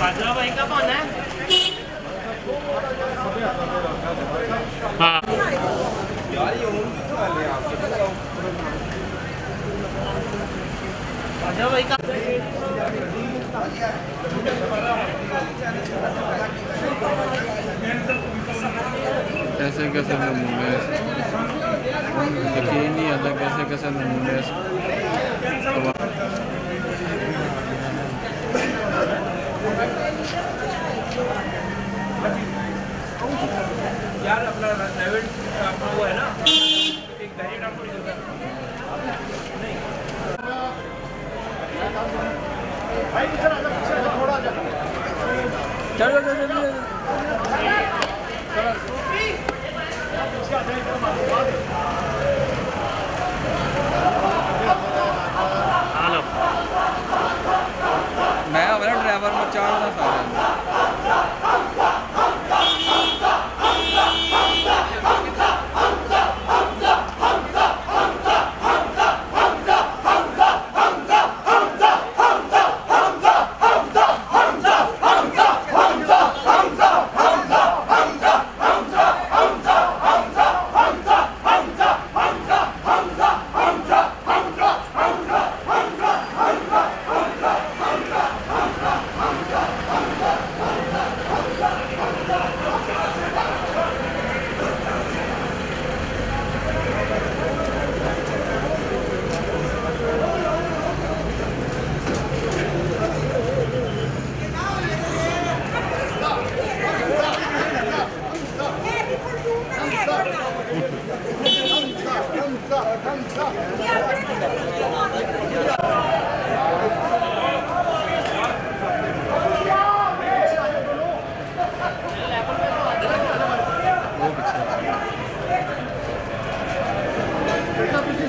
बाजरा भाई का कौन है? हाँ बाजरा भाई का कैसे कैसे नमूने यकीन नहीं आता कैसे कैसे नमूने यार अपना प्राइवेट अपना वो है ना एक डायरेक्ट आपको चलता है भाई इधर आ जा थोड़ा जा चलो चलो हेलो मैं हमारा ड्राइवर में चाड़ना सारा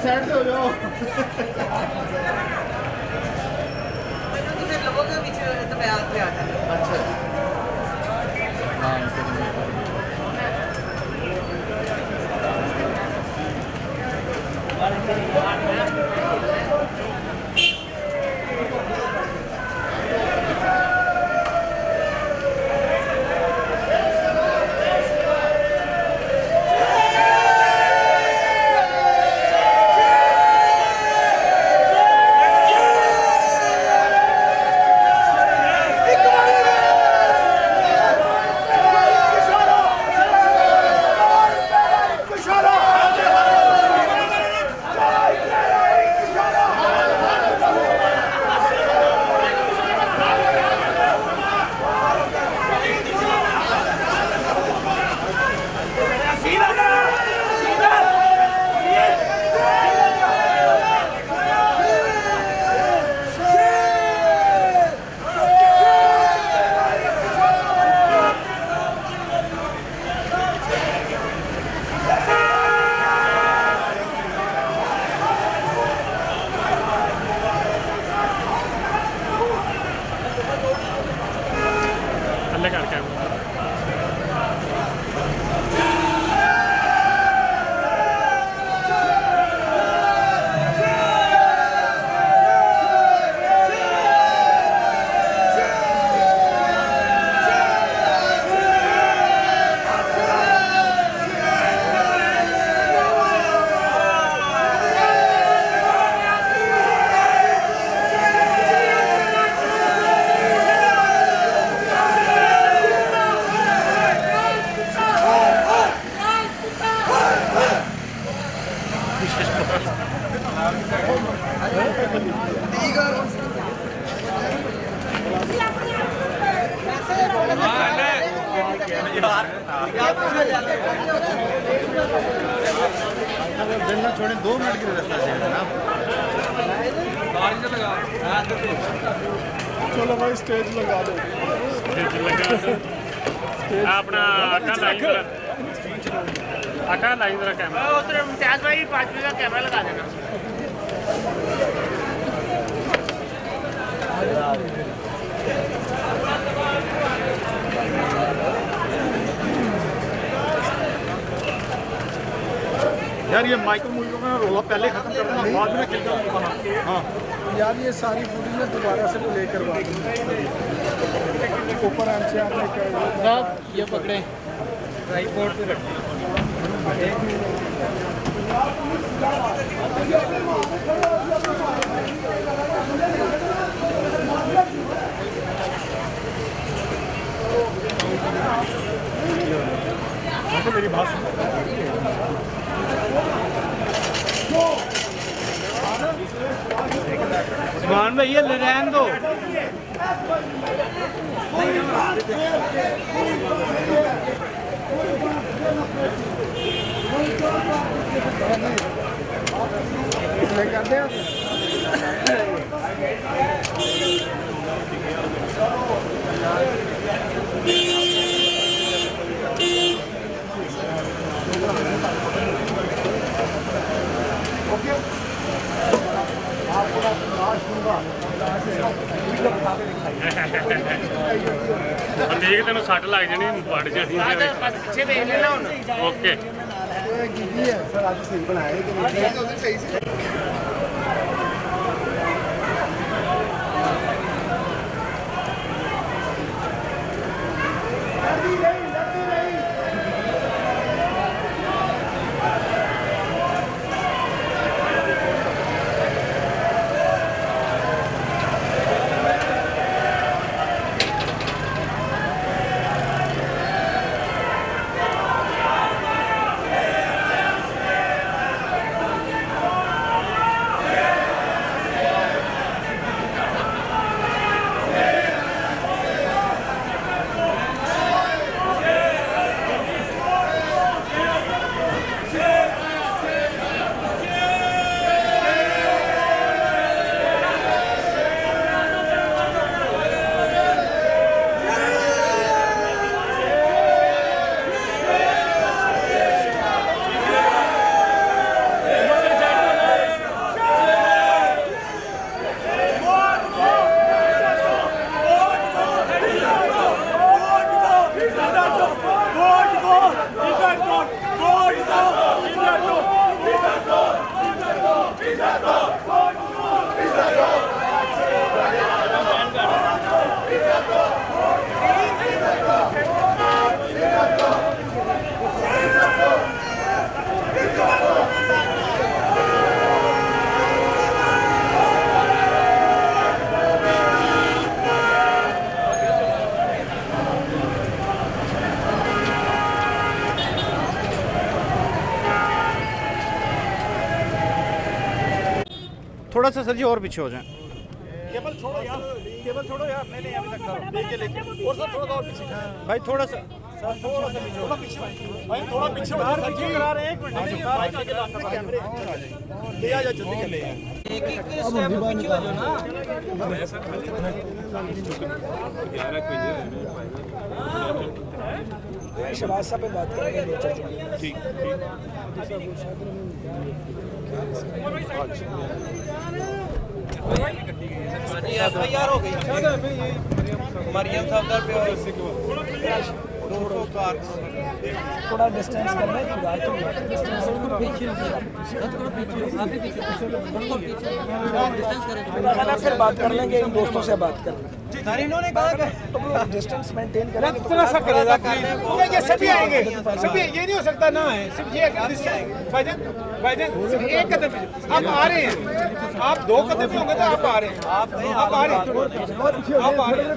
साइड हो जाओ लोगों के पीछे तो मैं आते आता है अच्छा हाँ चलना छोड़े 2 मिनट के लिए रास्ता है जनाब। चलो भाई स्टेज लगा दो। अपना आका लाइन जरा कैमरा उधर मुमताज भाई 5 मिनट का कैमरा लगा देना। यार ये माइकल मूवी का रोला पहले खत्म कर देना, बाद में किल कर देना। हाँ यार ये सारी फुटेज में दोबारा से प्ले करवा दूँगा। ऊपर एमसीआर ने साहब ये पकड़े ट्राइपॉड पे रखें। मेरी बात सुनो। मान भाई ये रहने दो। प्ले कर दे। देख तेन सट लग जानी पड़ जानी। पीछे देख लेना हुन। ओके है सर आज सही बनाया है कि सही से। थोड़ा सा सर जी और पीछे हो जाएं। केबल छोड़ो यार, केबल छोड़ो यार। नहीं अभी तक करो। लेके और सर थोड़ा और पीछे भाई, थोड़ा सा सर, थोड़ा सा पीछे, थोड़ा पीछे भाई, थोड़ा पीछे हो जाओ। सर जी करा रहे हैं, 1 मिनट बाइक आगे ला सकते कैमरे ले आ जा, जल्दी कर ले यार। एक स्टेप पीछे हो जाओ ना। शहबाज साहब पे बात करेंगे। ठीक FIR हो गई मरियम सफदर पे थोड़ा डिस्टेंस करना है। फिर बात कर लेंगे, इन दोस्तों से बात कर लेंगे। सर इन्होंने कहा तो डिस्टेंस मेंटेन करेंगे। इतना सा करेगा ये सभी आएंगे, सभी ये नहीं हो सकता ना है सिर्फ ये भाईजान सिर्फ 1 कदम आप आ रहे हैं, आप 2 कदम भी होंगे तो आप आ रहे हैं, आप आ रहे हैं, आप आ रहे हैं।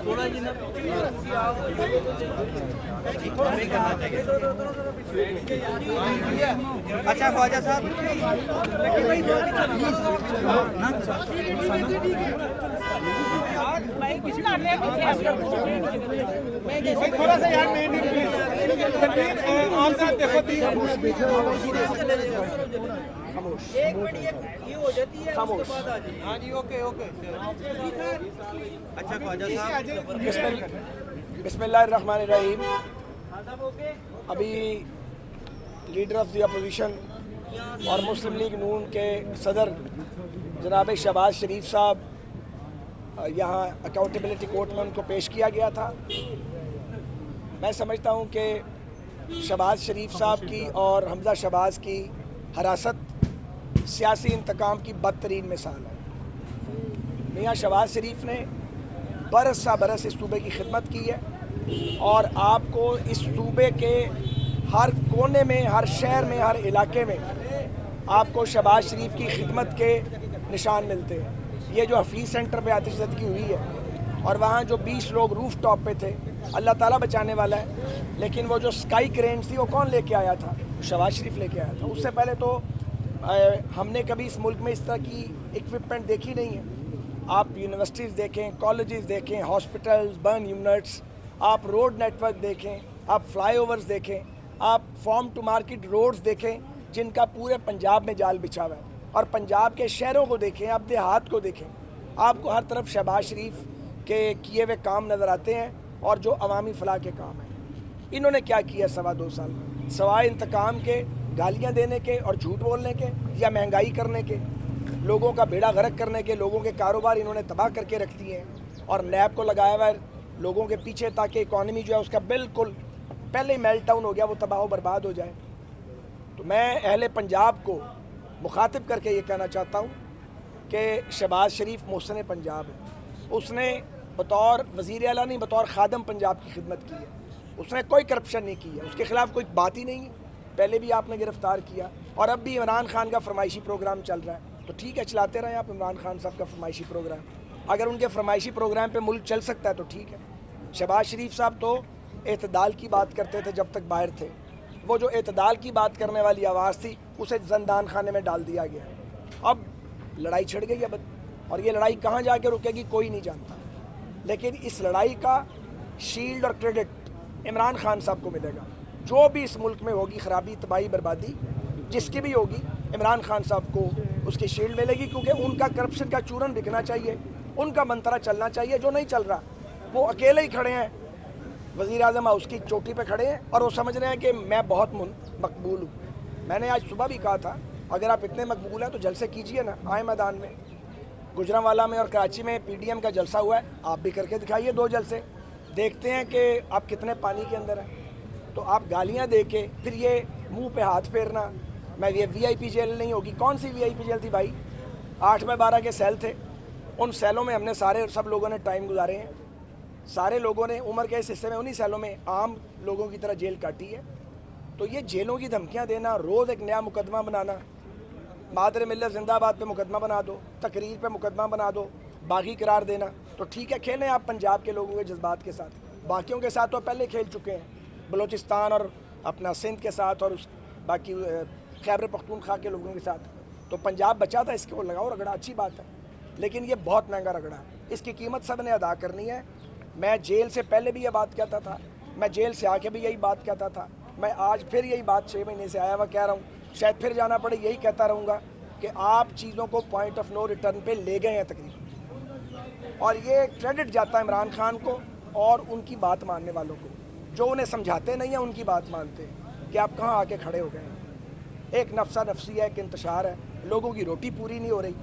थोड़ा जी ना अच्छा ख्वाजा साहब थोड़ा सा यार मेन इमाम साहब देखो हाँ जी ओके ओके अच्छा ख्वाजा साहब बिस्मिल्लाहिर्रहमानिर्रहीम। अभी लीडर ऑफ द अपोजिशन और मुस्लिम लीग नून के सदर जनाब शहबाज शरीफ साहब यहाँ अकाउंटेबिलिटी कोर्ट में उनको पेश किया गया था। मैं समझता हूँ कि शहबाज शरीफ साहब की और हमजा शहबाज की हरासत सियासी इंतकाम की बदतरीन मिसाल है। मियाँ शहबाज शरीफ ने बरस सा बरस इस सूबे की खिदमत की है और आपको इस सूबे के हर कोने में, हर शहर में, हर इलाके में आपको शहबाज शरीफ की खिदमत के निशान मिलते हैं। ये जो हफीज़ सेंटर पे आतिशज़दगी हुई है और वहाँ जो 20 लोग रूफ टॉप पे थे, अल्लाह ताला बचाने वाला है, लेकिन वो जो स्काई क्रेन थी वो कौन लेके आया था? शहबाज शरीफ लेके आया था। उससे पहले तो हमने कभी इस मुल्क में इस तरह की इक्विपमेंट देखी नहीं है। आप यूनिवर्सिटीज़ देखें, कॉलेजेस देखें, हॉस्पिटल्स, बर्न यूनिट्स, आप रोड नेटवर्क देखें, आप फ्लाईओवर्स देखें, आप फार्म टू मार्केट रोड्स देखें, जिनका पूरे पंजाब में जाल बिछा हुआ है, और पंजाब के शहरों को देखें, आप देहात को देखें, आपको हर तरफ शहबाज शरीफ के किए हुए काम नज़र आते हैं और जो अवामी फलाह के काम हैं। इन्होंने क्या किया 2.25 साल में, सवाए इंतकाम के, गालियाँ देने के और झूठ बोलने के या महंगाई करने के, लोगों का बेड़ा गर्क करने के, लोगों के कारोबार इन्होंने तबाह करके रख दिए हैं और नैब को लगाया हुआ है लोगों के पीछे ताकि इकॉनमी जो है उसका बिल्कुल पहले ही मेल्ट डाउन हो गया, वो तबाह बर्बाद हो जाए। तो मैं अहले पंजाब को मुखातिब करके ये कहना चाहता हूँ कि शहबाज शरीफ मोहसिन पंजाब है। उसने बतौर वज़ीर आला नहीं, बतौर खादम पंजाब की खिदमत की है। उसने कोई करप्शन नहीं की है, उसके ख़िलाफ़ कोई बात ही नहीं है। पहले भी आपने गिरफ़्तार किया और अब भी इमरान खान का फरमाइशी प्रोग्राम चल रहा है, तो ठीक है, चलाते रहें आप इमरान खान साहब का फरमाइशी प्रोग्राम। अगर उनके फरमाइशी प्रोग्राम पे मुल्क चल सकता है तो ठीक है। शहबाज शरीफ साहब तो एतदाल की बात करते थे जब तक बाहर थे। वो जो एतदाल की बात करने वाली आवाज़ थी उसे ज़ंदान खाने में डाल दिया गया। अब लड़ाई छिड़ गई अब, और ये लड़ाई कहाँ जाके रुकेगी कोई नहीं जानता, लेकिन इस लड़ाई का शील्ड और क्रेडिट इमरान खान साहब को मिलेगा। जो भी इस मुल्क में होगी खराबी, तबाही, बर्बादी जिसकी भी होगी, इमरान खान साहब को उसकी शील्ड मिलेगी, क्योंकि उनका करप्शन का चूरन बिकना चाहिए, उनका मंत्रा चलना चाहिए। जो नहीं चल रहा, वो अकेले ही खड़े हैं, वज़ीर आज़म हाउस की चोटी पे खड़े हैं और वो समझ रहे हैं कि मैं बहुत मकबूल हूँ। मैंने आज सुबह भी कहा था, अगर आप इतने मकबूल हैं तो जलसे कीजिए ना, आए मैदान में। गुजरांवाला में और कराची में PDM का जलसा हुआ है, आप भी करके दिखाइए 2 जलसे, देखते हैं कि आप कितने पानी के अंदर हैं। तो आप गालियाँ दे के फिर ये मुँह पे हाथ फेरना, मैं ये VIP जेल नहीं होगी। कौन सी VIP जेल थी भाई? 8x12 के सेल थे, उन सेलों में हमने सब लोगों ने टाइम गुजारे हैं। सारे लोगों ने उम्र के इस हिस्से में उन्हीं सेलों में आम लोगों की तरह जेल काटी है। तो ये जेलों की धमकियां देना, रोज़ एक नया मुकदमा बनाना, मादर मिल्लत जिंदाबाद पे मुकदमा बना दो, तकरीर पे मुकदमा बना दो, बागी करार देना, तो ठीक है, खेलें आप पंजाब के लोगों के जज्बात के साथ। बाकियों के साथ तो पहले खेल चुके हैं, बलूचिस्तान और अपना सिंध के साथ और उस बाकी खैबर पख्तूनख्वा के लोगों के साथ। तो पंजाब बचा था, इसके वो लगाओ रगड़ा, अच्छी बात है, लेकिन ये बहुत महंगा रगड़ा है, इसकी कीमत सब ने अदा करनी है। मैं जेल से पहले भी ये बात कहता था, मैं जेल से आके भी यही बात कहता था, मैं आज फिर यही बात 6 महीने से आया हुआ कह रहा हूँ, शायद फिर जाना पड़े, यही कहता रहूँगा कि आप चीज़ों को पॉइंट ऑफ नो रिटर्न पे ले गए हैं तकरीबन। और ये क्रेडिट जाता है इमरान खान को और उनकी बात मानने वालों को, जो उन्हें समझाते नहीं हैं उनकी बात मानते हैं कि आप कहाँ आके खड़े हो गए हैं। एक नफ्सा नफसी है, एक इंतशार है, लोगों की रोटी पूरी नहीं हो रही,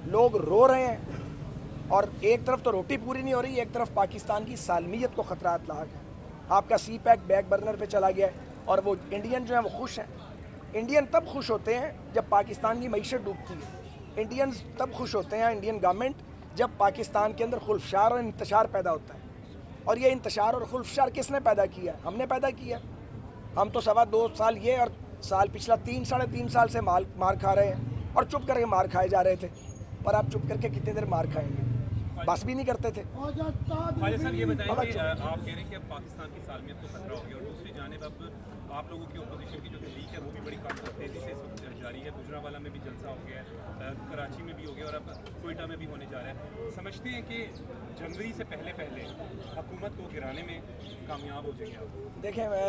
लोग रो रहे हैं, और एक तरफ तो रोटी पूरी नहीं हो रही, एक तरफ पाकिस्तान की सालमियत को ख़तरात लाक है। आपका CPAC बैक बर्नर पे चला गया है और वो इंडियन जो हैं वो खुश हैं। इंडियन तब खुश होते हैं जब पाकिस्तान की मईशत डूबती है। इंडियंस तब खुश होते हैं, इंडियन गवर्नमेंट, जब पाकिस्तान के अंदर खुल्फशार और इंतशार पैदा होता है। और ये इंतशार और खुल्फशार किसने पैदा किया? हमने पैदा किया। हम तो 2.25 साल ये और साल पिछला 3 साढ़े 3 साल से मार खा रहे हैं और चुप करके मार खाए जा रहे थे। पर आप चुप करके कितनी देर मार खाएंगे? बस भी नहीं करते थे। ख्वाजा साहब ये बताएं कि आप कह रहे हैं कि अब पाकिस्तान की सालमियत को खतरा हो गया, और दूसरी जानिब अब आप लोगों की अपोजिशन की जो तहरीक है वो भी बड़ी तेज़ी से जारी है। गुजरांवाला में भी जलसा हो गया है, कराची में भी हो गया और अब कोयटा में भी होने जा रहा है। समझते हैं कि जनवरी से पहले हुकूमत को गिराने में कामयाब हो जाएंगे आप? देखें, मैं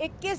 21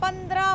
15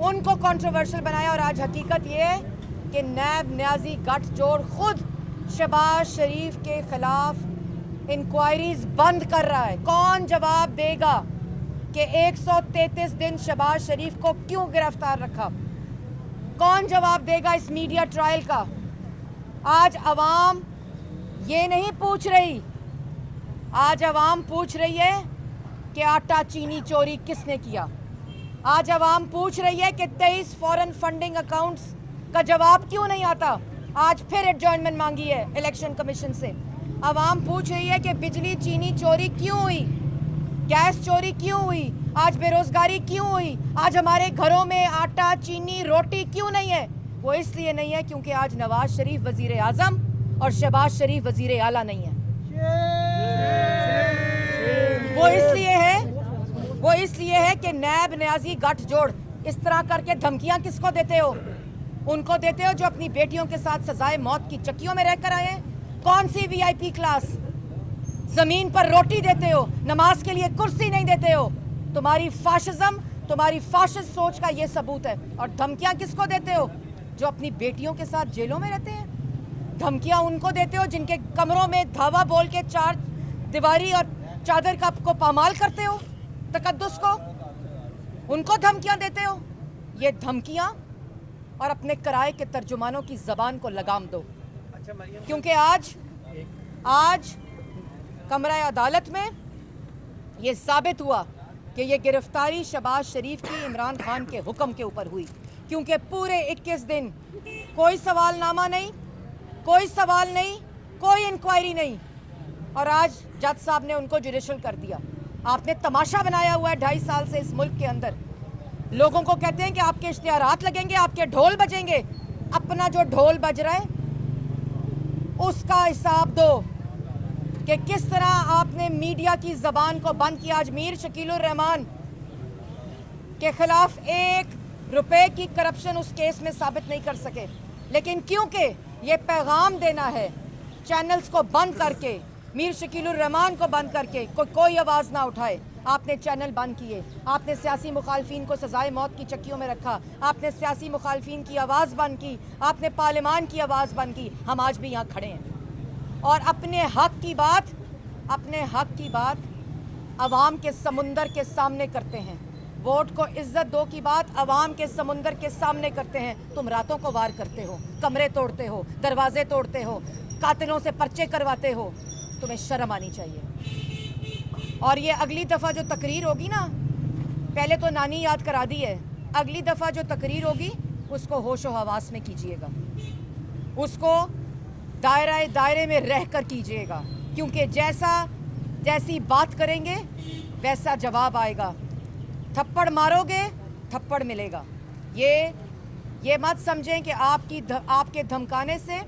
उनको कंट्रोवर्शियल बनाया। और आज हकीकत ये है कि नैब न्याजी गठजोड़ खुद शहबाज शरीफ के खिलाफ इंक्वायरीज बंद कर रहा है। कौन जवाब देगा कि 133 दिन शहबाज शरीफ को क्यों गिरफ्तार रखा? कौन जवाब देगा इस मीडिया ट्रायल का? आज अवाम ये नहीं पूछ रही, आज अवाम पूछ रही है कि आटा चीनी चोरी किसने किया। आज अवाम पूछ रही है कि 23 फॉरेन फंडिंग अकाउंट्स का जवाब क्यों नहीं आता। आज फिर एडजॉर्नमेंट मांगी है इलेक्शन कमीशन से। अवाम पूछ रही है कि बिजली चीनी चोरी क्यों हुई, गैस चोरी क्यों हुई, आज बेरोजगारी क्यों हुई, आज हमारे घरों में आटा चीनी रोटी क्यों नहीं है। वो इसलिए नहीं है क्योंकि आज नवाज शरीफ वजीर आज़म और शहबाज शरीफ वजीर आला नहीं है। वो इसलिए है कि नैब न्याजी गठजोड़ इस तरह करके धमकियां किसको देते हो? उनको देते हो जो अपनी बेटियों के साथ सजाए मौत की चक्कियों में रहकर आए हैं। कौन सी वीआईपी क्लास? जमीन पर रोटी देते हो, नमाज के लिए कुर्सी नहीं देते हो। तुम्हारी फाशिज्म, तुम्हारी फाशिस्ट सोच का ये सबूत है। और धमकियां किसको देते हो? जो अपनी बेटियों के साथ जेलों में रहते हैं। धमकियां उनको देते हो जिनके कमरों में धावा बोल के चार दीवारी और चादर का को पामाल करते हो, तकद्दुस को, उनको धमकियां देते हो। ये धमकियां और अपने किराए के तर्जुमानों की जबान को लगाम दो, क्योंकि आज कमरा अदालत में ये साबित हुआ कि ये गिरफ्तारी शहबाज शरीफ की इमरान खान के हुक्म के ऊपर हुई, क्योंकि पूरे 21 दिन कोई सवालनामा नहीं, कोई इंक्वायरी नहीं। और आज जज साहब ने उनको जुडिशल कर दिया। आपने तमाशा बनाया हुआ है 2.5 साल से इस मुल्क के अंदर। लोगों को कहते हैं कि आपके इश्तिहारात लगेंगे, आपके ढोल बजेंगे। अपना जो ढोल बज रहा है उसका हिसाब दो कि किस तरह आपने मीडिया की जबान को बंद किया। आज मीर शकीलुर रहमान के खिलाफ 1 रुपए की करप्शन उस केस में साबित नहीं कर सके, लेकिन क्योंकि ये पैगाम देना है चैनल्स को बंद करके, मीर शकीलुर रहमान को बंद करके कोई आवाज़ ना उठाए, आपने चैनल बंद किए। आपने सियासी मुखालफिन को सजाए मौत की चक्कियों में रखा। आपने सियासी मुखालफिन की आवाज़ बंद की। आपने पार्लियामान की आवाज़ बंद की। हम आज भी यहाँ खड़े हैं और अपने हक की बात अवाम के समुंदर के सामने करते हैं। वोट को इज्जत दो की बात अवाम के समुंदर के सामने करते हैं। तुम रातों को वार करते हो, कमरे तोड़ते हो, दरवाजे तोड़ते हो, कातिलों से पर्चे करवाते हो। तुम्हें शर्म आनी चाहिए। और ये अगली दफ़ा जो तकरीर होगी ना, पहले तो नानी याद करा दी है, अगली दफ़ा जो तकरीर होगी उसको होशो हवास में कीजिएगा, उसको दायरे में रह कर कीजिएगा, क्योंकि जैसी बात करेंगे वैसा जवाब आएगा। थप्पड़ मारोगे थप्पड़ मिलेगा। ये मत समझें कि आपके धमकाने से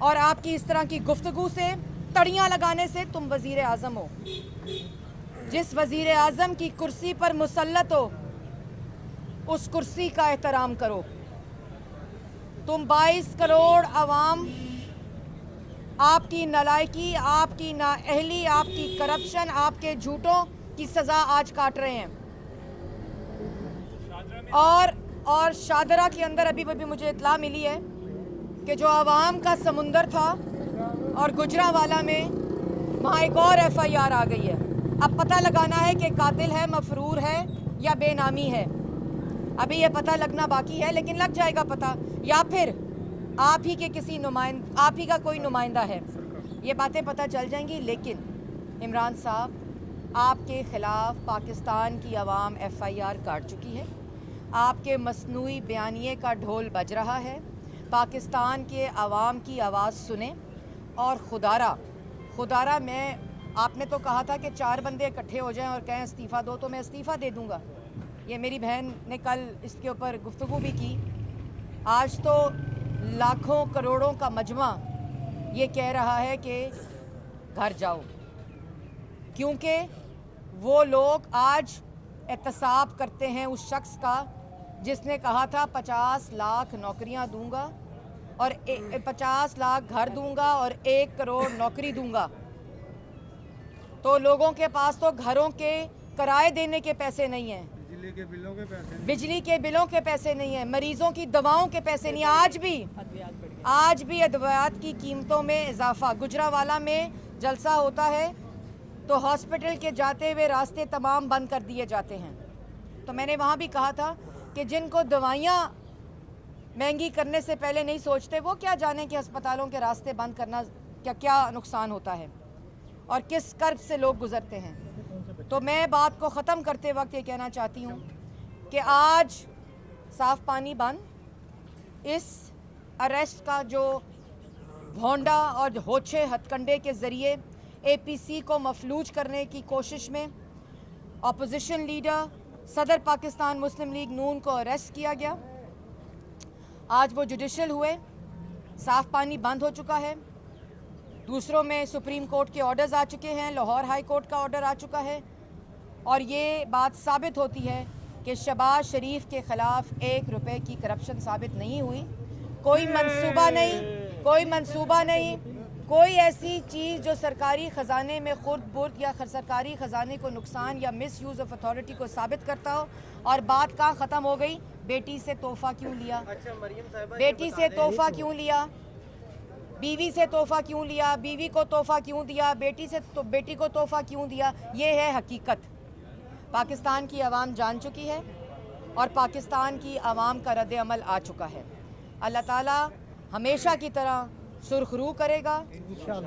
और आपकी इस तरह की गुफ्तगू से, तड़ियाँ लगाने से तुम वज़ीर आज़म हो। जिस वज़ीर आज़म की कुर्सी पर मुसल्लत हो उस कुर्सी का एहतराम करो। तुम 22 करोड़ अवाम आपकी नालायकी, आपकी नाअहली, आपकी करप्शन, आपके झूठों की सज़ा आज काट रहे हैं। और शादरा के अंदर अभी मुझे इत्तला मिली है कि जो आवाम का समुंदर था और गुजरांवाला में वहाँ एक और FIR आ गई है। अब पता लगाना है कि कातिल है, मफरूर है या बेनामी है। अभी ये पता लगना बाकी है, लेकिन लग जाएगा पता, या फिर आप ही का कोई नुमाइंदा है। ये बातें पता चल जाएंगी। लेकिन इमरान साहब, आपके ख़िलाफ़ पाकिस्तान की आवाम FIR काट चुकी है। आपके मसनूई बयानिए का ढोल बज रहा है। पाकिस्तान के आवाम की आवाज़ सुने। और खुदारा आपने तो कहा था कि 4 बंदे इकट्ठे हो जाएं और कहें इस्तीफ़ा दो, तो मैं इस्तीफ़ा दे दूंगा। ये मेरी बहन ने कल इसके ऊपर गुफ्तगू भी की। आज तो लाखों करोड़ों का मजमा ये कह रहा है कि घर जाओ, क्योंकि वो लोग आज एहतसाब करते हैं उस शख्स का जिसने कहा था 50 लाख नौकरियां दूंगा और 50 लाख घर दूंगा और 1 करोड़ नौकरी दूंगा। तो लोगों के पास तो घरों के किराए देने के पैसे नहीं हैं। बिजली के बिलों के पैसे बिजली के बिलों के पैसे नहीं है, मरीजों की दवाओं के पैसे नहीं है। आज भी अद्वियात की कीमतों में इजाफा। गुजरांवाला में जलसा होता है तो हॉस्पिटल के जाते हुए रास्ते तमाम बंद कर दिए जाते हैं। तो मैंने वहाँ भी कहा था कि जिनको दवाइयाँ महंगी करने से पहले नहीं सोचते, वो क्या जाने कि अस्पतालों के रास्ते बंद करना क्या नुकसान होता है और किस कर्ब से लोग गुजरते हैं। तो मैं बात को ख़त्म करते वक्त ये कहना चाहती हूँ कि आज साफ़ पानी बंद, इस अरेस्ट का जो भोंडा और होछे हथकंडे के ज़रिए APC को मफलूज करने की कोशिश में अपोजिशन लीडर सदर पाकिस्तान मुस्लिम लीग नून को अरेस्ट किया गया। आज वो जुडिशल हुए, साफ़ पानी बंद हो चुका है। दूसरों में सुप्रीम कोर्ट के ऑर्डर्स आ चुके हैं, लाहौर हाई कोर्ट का ऑर्डर आ चुका है और ये बात साबित होती है कि शहबाज शरीफ के ख़िलाफ़ 1 रुपए की करप्शन साबित नहीं हुई। कोई मंसूबा नहीं, कोई ऐसी चीज़ जो सरकारी ख़जाने में खुर्द बुर्द या सरकारी ख़जाने को नुकसान या मिस यूज़ ऑफ अथॉरिटी को साबित करता हो। और बात कहाँ ख़त्म हो गई? बेटी से तोहफ़ा क्यों लिया? बेटी से तोहफ़ा क्यों लिया? बीवी से तोहफ़ा क्यों लिया? बीवी को तोहफ़ा क्यों दिया? बेटी को तोहफ़ा क्यों दिया? ये है हकीकत। पाकिस्तान की आवाम जान चुकी है और पाकिस्तान की आवाम का रद्द अमल आ चुका है। अल्लाह ताला हमेशा की तरह सुरखरू करेगा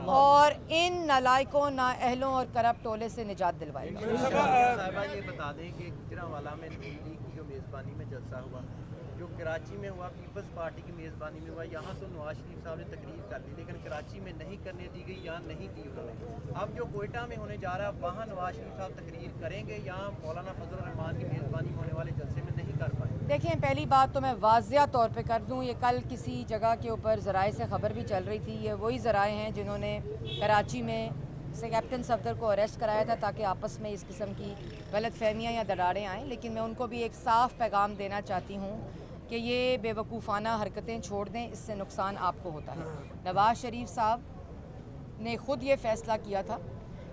और इन नालायकों, नाअहलों और करप्ट टोले से निजात दिलवाएगा। साहिबा ये बता दें कि गुजरांवाला में नून लीग की जो मेज़बानी में जलसा हुआ, जो कराची में हुआ पीपल्स पार्टी की मेज़बानी में हुआ, यहाँ तो नवाज शरीफ साहब ने तकरीर कर दी, लेकिन कराची में नहीं करने दी गई, यहाँ नहीं की उन्होंने। अब जो कोयटा में होने जा रहा है वहाँ नवाज शरीफ साहब तकरीर करेंगे, यहाँ मौलाना फजल रहमान की मेज़बानी में होने वाले जलसे में नहीं कर पाए। देखें, पहली बात तो मैं वाज़िया तौर पे कर दूं, ये कल किसी जगह के ऊपर ज़राए से ख़बर भी चल रही थी। ये वही ज़राए हैं जिन्होंने कराची में से कैप्टन सफदर को अरेस्ट कराया था ताकि आपस में इस किस्म की गलतफहमियाँ या दरारें आएँ। लेकिन मैं उनको भी एक साफ़ पैगाम देना चाहती हूँ कि ये बेवकूफ़ाना हरकतें छोड़ दें, इससे नुकसान आपको होता है। नवाज शरीफ साहब ने ख़ुद ये फ़ैसला किया था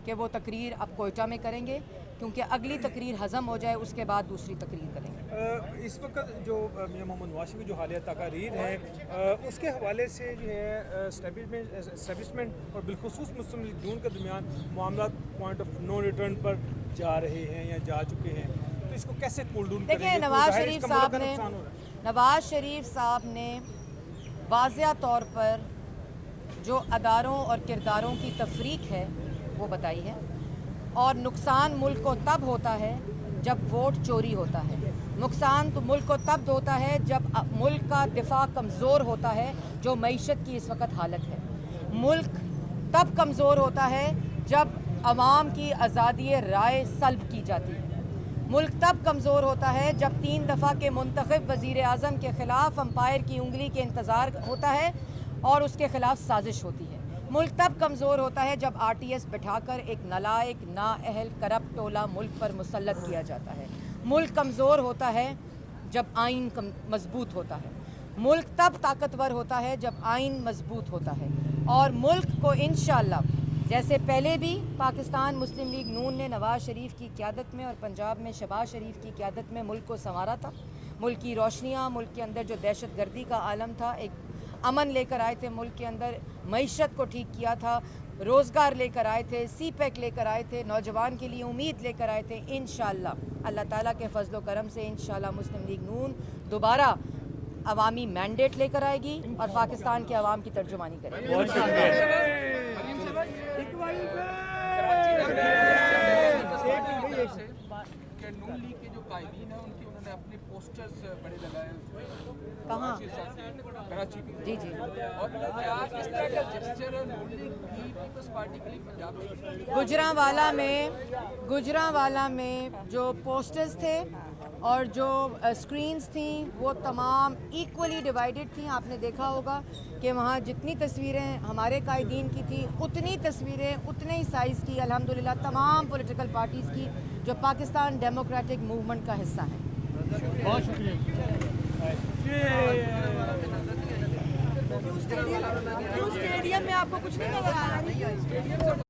कि वो तकरीर अब कोयटा में करेंगे, क्योंकि अगली तकरीर हज़म हो जाए उसके बाद दूसरी तकरीर करेंगे। इस वक्त जो मियां मोहम्मद नवाज शरीफ की जो हालिया तकारीर है उसके हवाले से जो है एस्टेब्लिशमेंट और बिलखुसूस मुस्लिम लीग नून के दरमियान मामला पॉइंट ऑफ नो रिटर्न पर जा रहे हैं या जा चुके हैं, तो इसको कैसे कूल डाउन करेंगे? देखिए, नवाज शरीफ साहब ने वाज़िया तौर पर जो अदारों और किरदारों की तफरीक है वो बताई है। और नुकसान मुल्क को तब होता है जब वोट चोरी होता है। नुकसान तो मुल्क को तब होता है जब मुल्क का दिफा कमज़ोर होता है, जो मईशत की इस वक्त हालत है। मुल्क तब कमज़ोर होता है जब अवाम की आज़ादी राय सल्ब की जाती है। मुल्क तब कमज़ोर होता है जब 3 दफ़ा के मुंतखब वज़ीर आज़म के ख़िलाफ़ अंपायर की उंगली के इंतज़ार होता है और उसके ख़िलाफ़ साजिश होती है। मुल्क तब कमज़ोर होता है जब RTS बिठाकर एक नालायक, नाअहल, करप्ट टोला मुल्क पर मुसल्लत किया जाता है। मुल्क कमज़ोर होता है जब आइन मजबूत होता है। मुल्क तब ताकतवर होता है जब आइन मजबूत होता है। और मुल्क को इंशाअल्लाह, जैसे पहले भी पाकिस्तान मुस्लिम लीग नून ने नवाज शरीफ की क़यादत में और पंजाब में शहबाज शरीफ की क़यादत में मुल्क को संवारा था। मुल्क की रोशनियाँ, मुल्क के अंदर जो दहशत गर्दी का आलम था, एक अमन लेकर आए थे। मुल्क के अंदर मईशत को ठीक किया था, रोज़गार लेकर आए थे, CPEC लेकर आए थे, नौजवान के लिए उम्मीद लेकर आए थे। इंशाअल्लाह अल्लाह ताला के फजल करम से इंशाअल्लाह मुस्लिम लीग नून दोबारा अवामी मैंडेट लेकर आएगी और पाकिस्तान के अवाम की तर्जुमानी करेगी। नून लीग के जो कायदीन हैं उनके उन्होंने अपने पोस्टर्स बड़े लगाए कहाँ? कराची में। जी। और क्या इस तरह का जेस्चर नून लीग भी पीपल्स पार्टी के लिए पंजाब में गुजरांवाला में जो पोस्टर्स थे और जो स्क्रीन्स थी वो तमाम इक्वली डिवाइडेड थी। आपने देखा होगा कि वहाँ जितनी तस्वीरें हमारे कायदीन की थी, उतनी तस्वीरें उतने ही साइज़ की अल्हम्दुलिल्लाह तमाम पॉलिटिकल पार्टीज़ की जो पाकिस्तान डेमोक्रेटिक मूवमेंट का हिस्सा हैं। बहुत शुक्रिया। स्टेडियम में आपको कुछ नहीं नजर आ रहा है?